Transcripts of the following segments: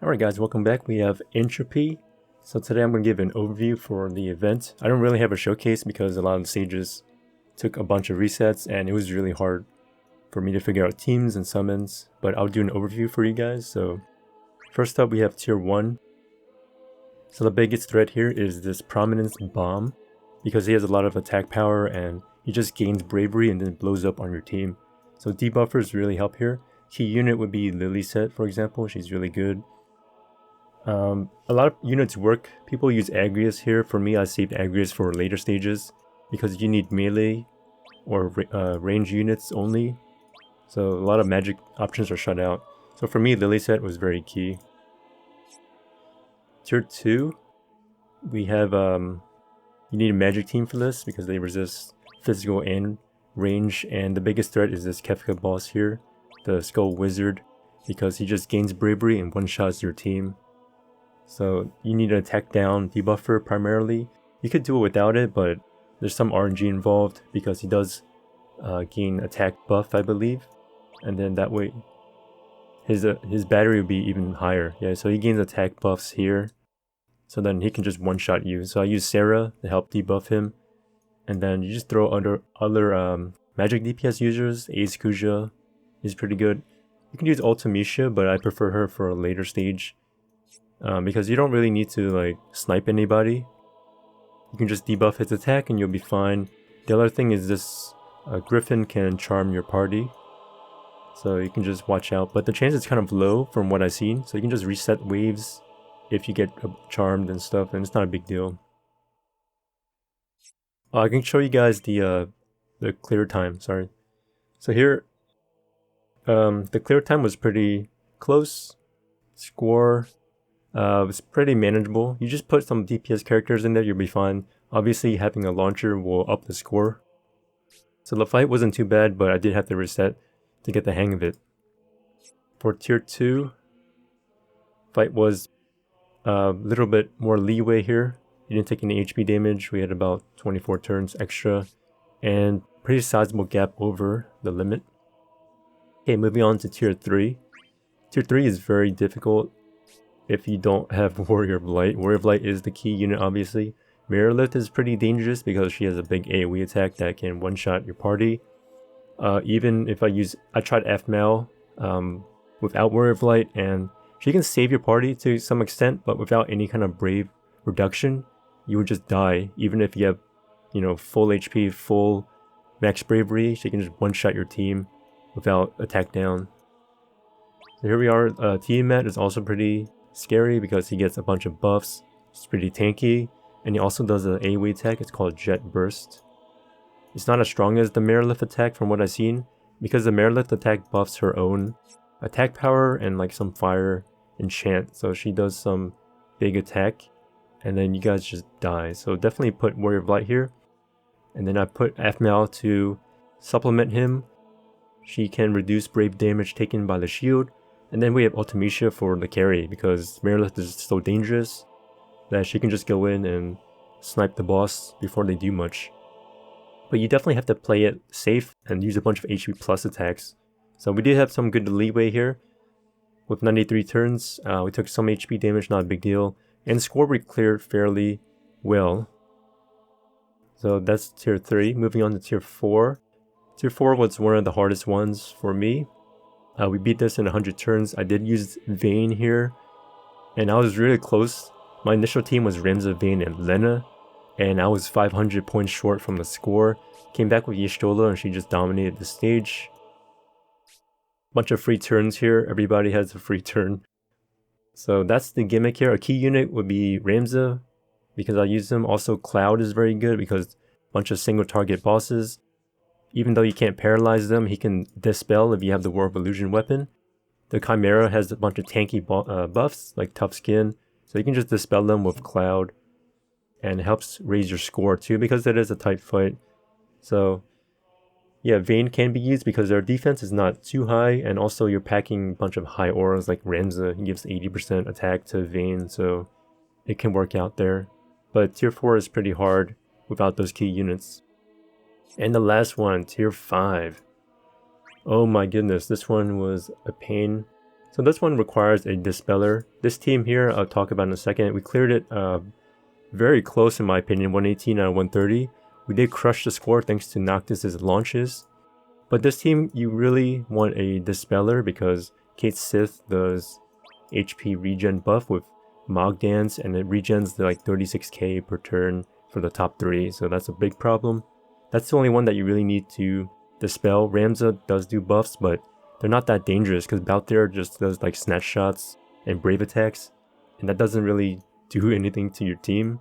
Alright guys, welcome back. We have Entropy. So today I'm going to give an overview for the event. I don't really have a showcase because a lot of the stages took a bunch of resets and it was really hard for me to figure out teams and summons, but I'll do an overview for you guys. So first up we have tier 1. So the biggest threat here is this Prominence Bomb because he has a lot of attack power and he just gains bravery and then blows up on your team. So debuffers really help here. Key unit would be Lilisette, for example. She's really good. A lot of units work. People use Agrius here. For me, I saved Agrius for later stages because you need melee or range units only. So a lot of magic options are shut out. So for me, Lilisette was very key. Tier 2, we have you need a magic team for this because they resist physical and range, and the biggest threat is this Kefka boss here, the Skull Wizard, because he just gains bravery and one-shots your team. So you need an attack down debuffer primarily. You could do it without it, but there's some RNG involved because he does gain attack buff, I believe, and then that way his battery would be even higher. Yeah, so he gains attack buffs here, so then he can just one-shot you. So I use Sarah to help debuff him, and then you just throw other magic DPS users. Ace Kuja is pretty good. You can use Ultimisha, but I prefer her for a later stage. Because you don't really need to like snipe anybody. You can just debuff his attack and you'll be fine. The other thing is this Griffin can charm your party, so you can just watch out, but the chance is kind of low from what I've seen, so you can just reset waves if you get charmed and stuff, and it's not a big deal. I can show you guys the clear time. Sorry. So here the clear time was pretty close. Score it's pretty manageable. You just put some DPS characters in there, you'll be fine. Obviously having a launcher will up the score. So the fight wasn't too bad, but I did have to reset to get the hang of it. For tier 2, fight was a little bit more leeway here. You didn't take any HP damage. We had about 24 turns extra and pretty sizable gap over the limit. Okay, moving on to tier 3. Tier 3 is very difficult if you don't have Warrior of Light. Warrior of Light is the key unit, obviously. Mirrorlift is pretty dangerous because she has a big AoE attack that can one-shot your party. Even if I tried F-Mal without Warrior of Light, and she can save your party to some extent, but without any kind of brave reduction, you would just die. Even if you have, full HP, full max bravery, she can just one-shot your team without attack down. So here we are. Tiamat is also pretty scary because he gets a bunch of buffs. It's pretty tanky, and he also does an AoE attack. It's called Jet Burst. It's not as strong as the Mirrorlift attack from what I've seen, because the Mirrorlift attack buffs her own attack power and like some fire enchant, so she does some big attack and then you guys just die. So definitely put Warrior of Light here, and then I put Afmal to supplement him. She can reduce brave damage taken by the shield. And then we have Ultimisha for the carry because Mirrorlift is so dangerous that she can just go in and snipe the boss before they do much. But you definitely have to play it safe and use a bunch of HP plus attacks. So we did have some good leeway here. With 93 turns, we took some HP damage, not a big deal. And score we cleared fairly well. So that's tier 3. Moving on to tier 4. Tier 4 was one of the hardest ones for me. We beat this in 100 turns. I did use Vayne here, and I was really close. My initial team was Ramza, Vayne, and Lena, and I was 500 points short from the score. Came back with Y'shtola, and she just dominated the stage. Bunch of free turns here. Everybody has a free turn. So that's the gimmick here. A key unit would be Ramza, because I use them. Also, Cloud is very good because a bunch of single target bosses. Even though you can't paralyze them, he can dispel if you have the War of Illusion weapon. The Chimera has a bunch of tanky buffs, like Tough Skin, so you can just dispel them with Cloud. And it helps raise your score too, because it is a tight fight. So, yeah, Vayne can be used because their defense is not too high, and also you're packing a bunch of high auras like Ramza. He gives 80% attack to Vayne, so it can work out there. But tier 4 is pretty hard without those key units. And the last one, tier 5. Oh my goodness, this one was a pain. So this one requires a Dispeller. This team here, I'll talk about in a second. We cleared it very close in my opinion, 118 out of 130. We did crush the score thanks to Noctis's launches. But this team, you really want a Dispeller because Kate Sith does HP regen buff with Mog Dance, and it regens the like 36k per turn for the top 3, so that's a big problem. That's the only one that you really need to dispel. Ramza does do buffs, but they're not that dangerous because Balthair just does like snatch shots and brave attacks, and that doesn't really do anything to your team.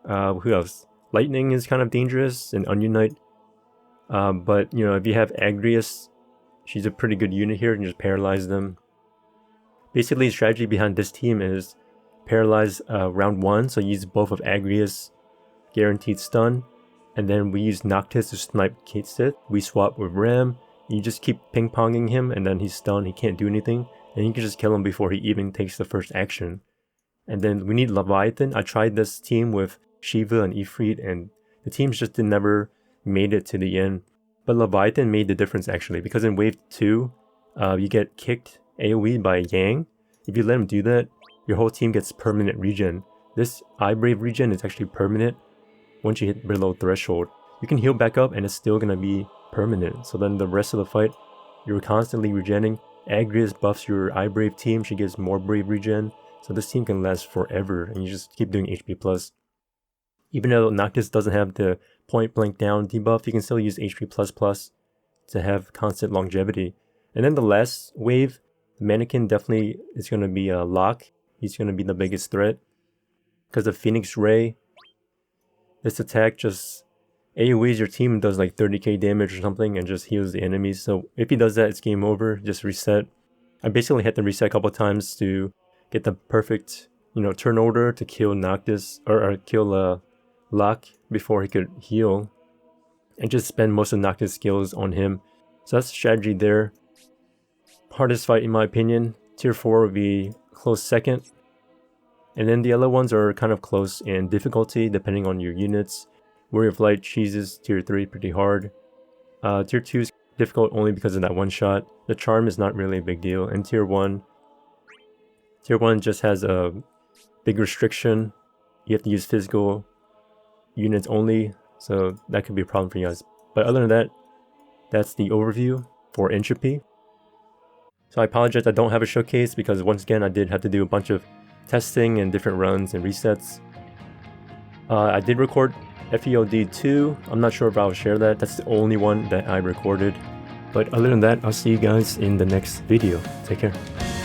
Who else? Lightning is kind of dangerous, and Onion Knight. But you know, if you have Agrius, she's a pretty good unit here and just paralyze them. Basically, the strategy behind this team is paralyze round 1, so use both of Agrius, guaranteed stun, and then we use Noctis to snipe Kate Sith. We swap with Ram, you just keep ping-ponging him, and then he's stunned, he can't do anything, and you can just kill him before he even takes the first action. And then we need Leviathan. I tried this team with Shiva and Ifrit, and the teams just never made it to the end. But Leviathan made the difference actually, because in wave 2, you get kicked AoE by Yang. If you let him do that, your whole team gets permanent regen. This Eye Brave regen is actually permanent once you hit below threshold. You can heal back up and it's still gonna be permanent. So then the rest of the fight, you're constantly regenning. Agrius buffs your Eye Brave team, she gives more Brave regen. So this team can last forever and you just keep doing HP plus. Even though Noctis doesn't have the point blank down debuff, you can still use HP plus plus to have constant longevity. And then the last wave, the Mannequin definitely is going to be a lock. He's going to be the biggest threat. Because of Phoenix Ray, this attack just AoEs your team, does like 30k damage or something and just heals the enemies. So if he does that, it's game over. Just reset. I basically had to reset a couple times to get the perfect, you know, turn order to kill Noctis or kill Locke before he could heal. And just spend most of Noctis' skills on him. So that's the strategy there. Hardest fight in my opinion. Tier 4 would be close second. And then the other ones are kind of close in difficulty depending on your units. Warrior of Light cheeses Tier 3 pretty hard. Tier 2 is difficult only because of that one shot. The charm is not really a big deal. And Tier 1 just has a big restriction. You have to use physical units only. So that could be a problem for you guys. But other than that, that's the overview for Entropy. So I apologize I don't have a showcase because once again I did have to do a bunch of testing and different runs and resets. I did record FEOD 2. I'm not sure if I'll share that. That's the only one that I recorded. But other than that, I'll see you guys in the next video. Take care.